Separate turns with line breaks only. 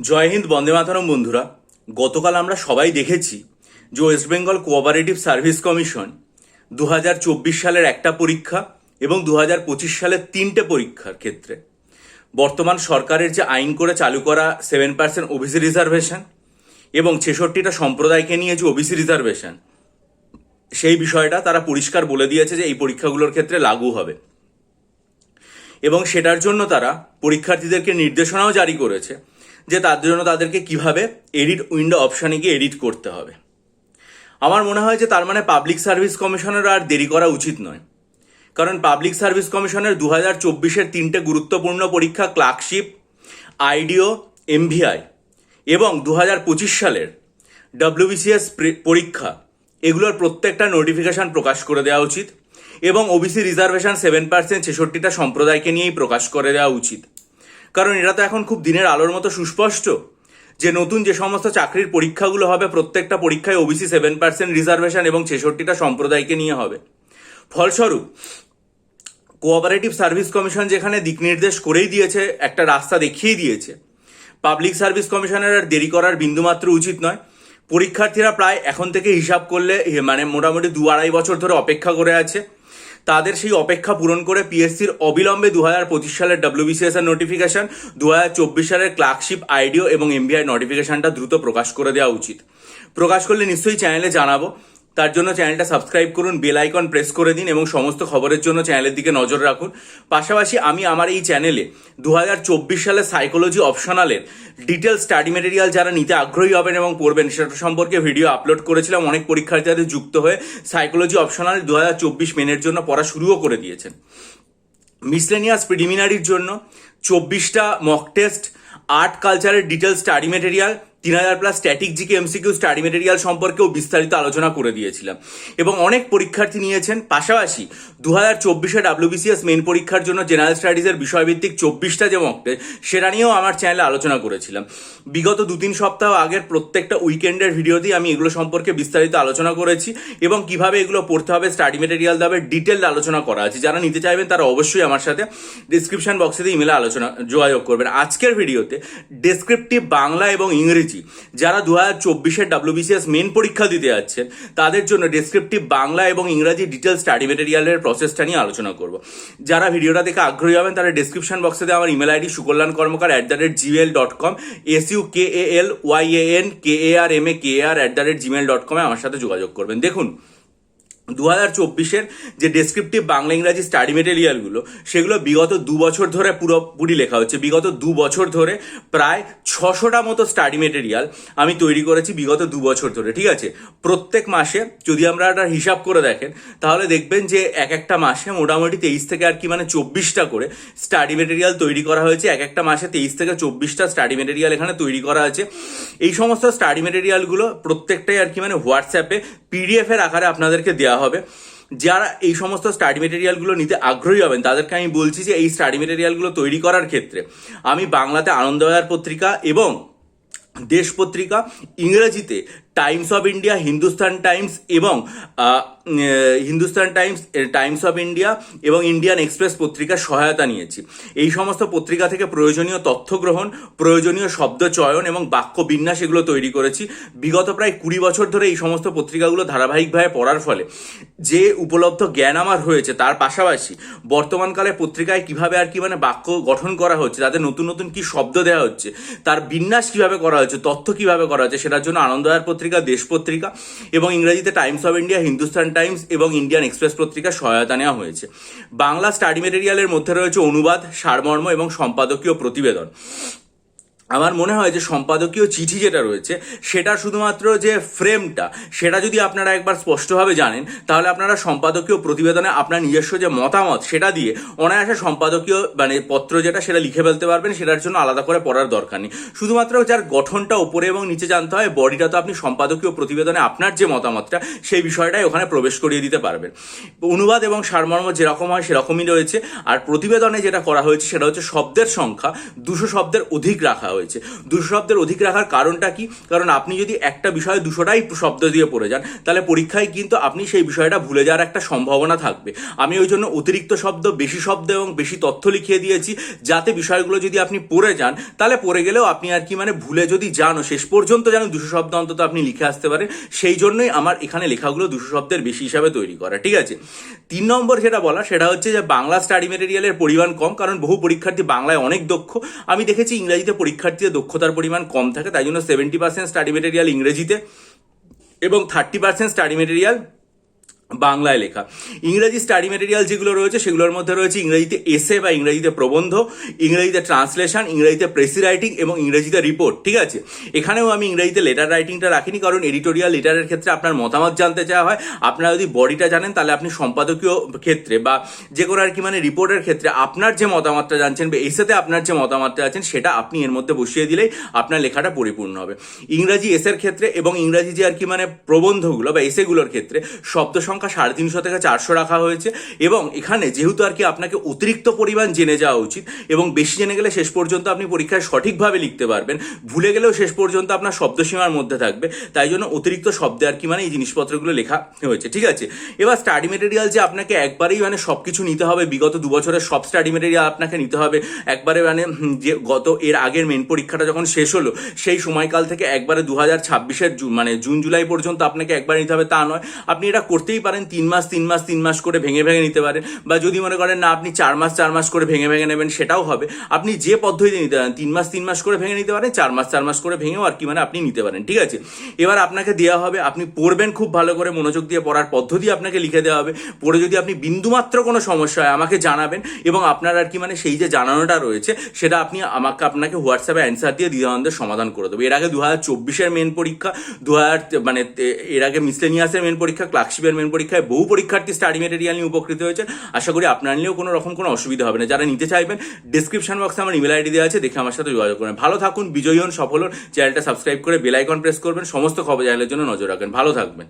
জয় হিন্দ, বন্দে মাতরম। বন্ধুরা, গতকাল আমরা সবাই দেখেছি যে West Bengal cooperative service commission 2024 সালের একটা পরীক্ষা এবং 2025 সালের 3টে পরীক্ষার ক্ষেত্রে বর্তমান সরকারের যে আইন করে চালু করা 7% ওবিসি রিজার্ভেশন এবং 66টা সম্প্রদায়কে নিয়ে যে ওবিসি রিজার্ভেশন, সেই বিষয়টা তারা পরিষ্কার বলে দিয়েছে যে এই পরীক্ষাগুলোর ক্ষেত্রে লাগু হবে এবং সেটার জন্য তারা পরীক্ষার্থীদেরকে নির্দেশনাও জারি করেছে যে তার জন্য তাদেরকে কিভাবে এডিট উইন্ডো অপশানে গিয়ে এডিট করতে হবে। আমার মনে হয় যে তার মানে পাবলিক সার্ভিস কমিশনের আর দেরি করা উচিত নয়, কারণ পাবলিক সার্ভিস কমিশনের 2024-এর 3টে গুরুত্বপূর্ণ পরীক্ষা ক্লার্কশিপ, আইডিও, এমভিআই এবং 2025 সালের ডব্লিউবিসিএস পরীক্ষা, এগুলোর প্রত্যেকটা নোটিফিকেশন প্রকাশ করে দেওয়া উচিত এবং ওবিসি রিজার্ভেশন 7% 66টা সম্প্রদায়কে নিয়েই প্রকাশ করে দেওয়া উচিত। কারণ এটা তো এখন খুব দিনের আলোর মতো সুস্পষ্ট যে নতুন যে সমস্ত চাকরির পরীক্ষাগুলো হবে, প্রত্যেকটা পরীক্ষায় ওবিসি 7% রিজার্ভেশন এবং 66টা সম্প্রদায়কে নিয়ে হবে। ফলস্বরূপ কোঅপারেটিভ সার্ভিস কমিশন যেখানে দিক নির্দেশ করেই দিয়েছে, একটা রাস্তা দেখিয়ে দিয়েছে, পাবলিক সার্ভিস কমিশনের আর দেরি করার বিন্দুমাত্র উচিত নয়। পরীক্ষার্থীরা প্রায় এখন থেকে হিসাব করলে মোটামুটি 2-2.5 বছর ধরে অপেক্ষা করে আছে। তাদের সেই অপেক্ষা পূরণ করে পিএসসির অবিলম্বে 2025 সালের ডব্লিউবিসিএস এর নোটিফিকেশন, 2024 সালের ক্লার্কশিপ, আইডিও এবং এমভিআই নোটিফিকেশনটা দ্রুত প্রকাশ করে দেওয়া উচিত। প্রকাশ করলে নিশ্চয়ই চ্যানেলে জানাবো। তার জন্য চ্যানেলটা সাবস্ক্রাইব করুন, বেল আইকন প্রেস করে দিন এবং সমস্ত খবরের জন্য চ্যানেলের দিকে নজর রাখুন। পাশাপাশি আমি আমার এই চ্যানেলে 2024 সালে সাইকোলজি অপশনালের ডিটেল স্টাডি মেটেরিয়াল যারা নিতে আগ্রহী হবেন এবং পড়বেন সেটা সম্পর্কে ভিডিও আপলোড করেছিলাম। অনেক পরীক্ষার্থীদের যুক্ত হয়ে সাইকোলজি অপশনাল 2024 মেনের জন্য পড়া শুরুও করে দিয়েছেন। মিসলেনিয়াস প্রিলিমিনারির জন্য 24টা মক টেস্ট, আর্ট কালচারের detail study material, 3000+ static GK MCQ study material সম্পর্কেও বিস্তারিত আলোচনা করে দিয়েছিলাম এবং অনেক পরীক্ষার্থী নিয়েছেন। পাশাপাশি 2024-এ ডাব্লিউবিসিএস মেন পরীক্ষার জন্য জেনারেল স্টাডিজের বিষয়ভিত্তিক 24টা যে মক টেস্ট, সেটা নিয়েও আমার চ্যানেলে আলোচনা করেছিলাম। বিগত 2-3 সপ্তাহ আগের প্রত্যেকটা উইকেন্ডের ভিডিওতেই আমি এগুলো সম্পর্কে বিস্তারিত আলোচনা করেছি এবং কিভাবে এগুলো পড়তে হবে, স্টাডি মেটেরিয়াল দেবে, ডিটেলড আলোচনা করা আছে। যারা নিতে চাইবেন তারা অবশ্যই আমার সাথে ডিসক্রিপশন বক্সে ইমেলে যোগাযোগ করবেন। আজকের ভিডিওতে ডেসক্রিপটিভ বাংলা এবং ইংরেজি যারা 2024-এর ডব্লিউবিসিএস মেন পরীক্ষা দিতে যাচ্ছেন তাদের জন্য ডেসক্রিপটিভ বাংলা এবং ইংরাজি ডিটেল স্টাডি মেটেরিয়ালের প্রসেসটা নিয়ে আলোচনা করব। যারা ভিডিওটা দেখে আগ্রহী হবেন তারা ডেসক্রিপশন বক্সে আমার ইমেল আইডি sukalyankar@gmail.com sukalyankar@gmail.com আমার সাথে যোগাযোগ করবেন। দেখুন, 2024-এর যে ডেসক্রিপটিভ বাংলা ইংরাজি স্টাডি মেটেরিয়ালগুলো, সেগুলো বিগত 2 বছর ধরে পুরোপুরি লেখা হচ্ছে। বিগত 2 বছর ধরে প্রায় 600টা মতো স্টাডি মেটেরিয়াল আমি তৈরি করেছি বিগত 2 বছর ধরে। ঠিক আছে, প্রত্যেক মাসে যদি আমরা একটা হিসাব করে দেখেন তাহলে দেখবেন যে এক একটা মাসে মোটামুটি 23 থেকে 24টা করে স্টাডি মেটেরিয়াল তৈরি করা হয়েছে। এক একটা মাসে 23 থেকে 24টা স্টাডি মেটেরিয়াল এখানে তৈরি করা আছে। এই সমস্ত স্টাডি মেটেরিয়ালগুলো প্রত্যেকটাই হোয়াটসঅ্যাপে পিডিএফ এর আকারে আপনাদেরকে দেওয়া হবে। যারা এই সমস্ত স্টাডি মেটেরিয়ালগুলো নিতে আগ্রহী হবেন তাদেরকে আমি বলছি যে এই স্টাডি মেটেরিয়ালগুলো তৈরি করার ক্ষেত্রে আমি বাংলাতে আনন্দবাজার পত্রিকা এবং দেশ পত্রিকা, ইংরেজিতে Times of India, Hindustan Times এবং টাইমস অফ ইন্ডিয়া এবং ইন্ডিয়ান এক্সপ্রেস পত্রিকার সহায়তা নিয়েছি। এই সমস্ত পত্রিকা থেকে প্রয়োজনীয় তথ্য গ্রহণ, প্রয়োজনীয় শব্দ চয়ন এবং বাক্য বিন্যাস এগুলো তৈরি করেছি। বিগত প্রায় 20 বছর ধরে এই সমস্ত পত্রিকাগুলো ধারাবাহিকভাবে পড়ার ফলে যে উপলব্ধ জ্ঞান আমার হয়েছে, তার পাশাপাশি বর্তমানকালে পত্রিকায় কিভাবে বাক্য গঠন করা হচ্ছে, তাদের নতুন নতুন কি শব্দ দেওয়া হচ্ছে, তার বিন্যাস কিভাবে করা হচ্ছে, তথ্য কিভাবে করা হচ্ছে, সেটার জন্য আনন্দবাজার পত্রিকা, দেশ পত্রিকা এবং ইংরেজিতে Times of India, Hindustan Times এবং ইন্ডিয়ান এক্সপ্রেস পত্রিকার সহায়তা নেওয়া হয়েছে। বাংলা স্টাডি মেটেরিয়ালের মধ্যে রয়েছে অনুবাদ, সারমর্ম এবং সম্পাদকীয় প্রতিবেদন। আমার মনে হয় যে সম্পাদকীয় চিঠি যেটা রয়েছে সেটা শুধুমাত্র যে ফ্রেমটা, সেটা যদি আপনারা একবার স্পষ্টভাবে জানেন তাহলে আপনারা সম্পাদকীয় প্রতিবেদনে আপনার নিজস্ব যে মতামত সেটা দিয়ে অনায়াসে সম্পাদকীয় পত্র যেটা সেটা লিখে ফেলতে পারবেন। সেটার জন্য আলাদা করে পড়ার দরকার নেই। শুধুমাত্র যার গঠনটা ওপরে এবং নিচে জানতে হয়, বডিটা তো আপনি সম্পাদকীয় প্রতিবেদনে আপনার যে মতামতটা সেই বিষয়টাই ওখানে প্রবেশ করিয়ে দিতে পারবেন। অনুবাদ এবং সারমর্ম যেরকম হয় সেরকমই রয়েছে। আর প্রতিবেদনে যেটা করা হয়েছে সেটা হচ্ছে শব্দের সংখ্যা 200 শব্দের অধিক রাখা হয়েছে। হয়েছে। 200 শব্দের অধিক রাখার কারণটা কি? কারণ আপনি যদি একটা বিষয়ে 200টাই শব্দ দিয়ে পড়ে যান তাহলে পরীক্ষায় কিন্তু আপনি সেই বিষয়টা ভুলে যাওয়ার একটা সম্ভাবনা থাকবে। আমি ওই জন্য অতিরিক্ত শব্দ, বেশি শব্দ এবং বেশি তথ্য লিখিয়ে দিয়েছি, যাতে বিষয়গুলো যদি আপনি পড়ে যান তাহলে পড়ে গেলেও আপনি আর কি মানে ভুলে যদি যানও শেষ পর্যন্ত যেন 200 শব্দ অন্তত আপনি লিখে আসতে পারেন। সেই জন্যই আমার এখানে লেখাগুলো 200 শব্দের বেশি হিসাবে তৈরি করা, ঠিক আছে। 3 নম্বর যেটা বলা সেটা হচ্ছে যে বাংলা স্টাডি মেটেরিয়ালের পরিমাণ কম, কারণ বহু পরীক্ষার্থী বাংলায় অনেক দক্ষ। আমি দেখেছি ইংরেজিতে পরীক্ষার্থীদের দক্ষতার পরিমাণ কম থাকে, তাই জন্য 70% স্টাডি মেটেরিয়াল ইংরেজিতে এবং 30% স্টাডি মেটেরিয়াল বাংলায় লেখা। ইংরেজি স্টাডি মেটেরিয়াল যেগুলো রয়েছে সেগুলোর মধ্যে রয়েছে ইংরেজিতে এসে বা ইংরেজিতে প্রবন্ধ, ইংরেজিতে ট্রান্সলেশন, ইংরেজিতে প্রেসি রাইটিং এবং ইংরেজিতে রিপোর্ট, ঠিক আছে। এখানেও আমি ইংরেজিতে লেটার রাইটিংটা রাখিনি, কারণ এডিটোরিয়াল লেটারের ক্ষেত্রে আপনার মতামত জানতে চাওয়া হয়। আপনারা যদি বডিটা জানেন তাহলে আপনি সম্পাদকীয় ক্ষেত্রে বা যে কোনো আর কি মানে রিপোর্টের ক্ষেত্রে আপনার যে মতামতটা জানছেন বা এসেতে আপনার যে মতামতটা আছেন সেটা আপনি এর মধ্যে বসিয়ে দিলেই আপনার লেখাটা পরিপূর্ণ হবে। ইংরাজি এসের ক্ষেত্রে এবং ইংরাজি যে আর কি মানে প্রবন্ধগুলো বা এসেগুলোর ক্ষেত্রে শব্দ সংখ্যা 350 থেকে 400 রাখা হয়েছে। এবং এখানে যেহেতু আর কি আপনাকে অতিরিক্ত পরিমাণ জেনে যাওয়া উচিত এবং বেশি জেনে গেলে শেষ পর্যন্ত আপনি পরীক্ষায় সঠিকভাবে লিখতে পারবেন, ভুলে গেলেও শেষ পর্যন্ত আপনার শব্দসীমার মধ্যে থাকবে, তাই জন্য অতিরিক্ত শব্দে আর কি মানে এই জিনিসপত্রগুলো লেখা হয়েছে, ঠিক আছে। এবার স্টাডি মেটেরিয়াল যে আপনাকে একবারেই মানে সব কিছু নিতে হবে, বিগত 2 বছরের সব স্টাডি মেটেরিয়াল আপনাকে নিতে হবে একবারে, মানে যে গত এর আগের মেন পরীক্ষাটা যখন শেষ হলো সেই সময়কাল থেকে একবারে 2026-এর মানে জুন জুলাই পর্যন্ত আপনাকে একবার নিতে হবে তা নয়। আপনি এটা করতেই পারেন 3 মাস করে ভেঙে ভেঙে নিতে পারেন, বা যদি মনে করেন না আপনি 4 মাস করে ভেঙে ভেঙে নেবেন সেটাও হবে। আপনি যে পদ্ধতিতে নিতে পারেন 3 মাস করে ভেঙে নিতে পারেন, 4 মাস করে ভেঙেও আর কি মানে আপনি নিতে পারেন, ঠিক আছে। এবার আপনাকে দেওয়া হবে, আপনি পড়বেন খুব ভালো করে, মনোযোগ দিয়ে পড়ার পদ্ধতি আপনাকে লিখে দেওয়া হবে। পড়ে যদি আপনি বিন্দুমাত্র কোনো সমস্যা হয় আমাকে জানাবেন, এবং আপনার আর কি মানে সেই যে জানানোটা রয়েছে সেটা আপনি আপনাকে হোয়াটসঅ্যাপে অ্যান্সার দিয়ে দ্বিধাদ্বন্দ্বের সমাধান করে দেবো। এর আগে 2024-এর মেন পরীক্ষা, মানে এর আগে মিসলেনিয়াসের মেন পরীক্ষা, ক্লার্কশিপের মেন পরীক্ষায় বহু পরীক্ষার্থী স্টাডি মেটেরিয়াল নিয়ে উপকৃত হয়েছে। আশা করি আপনার নিয়েও কোনো রকম কোনো অসুবিধা হবে না। যারা নিতে চাইবেন ডিসক্রিপশন বক্সে আমার ইমেল আইডি দেওয়া আছে, দেখে আমার সাথে যোগাযোগ করবেন। ভালো থাকুন, বিজয়ী হন, সফল হন। চ্যানেলটা সাবস্ক্রাইব করে বেল আইকন প্রেস করবেন, সমস্ত খবর জানার জন্য নজর রাখবেন। ভালো থাকবেন।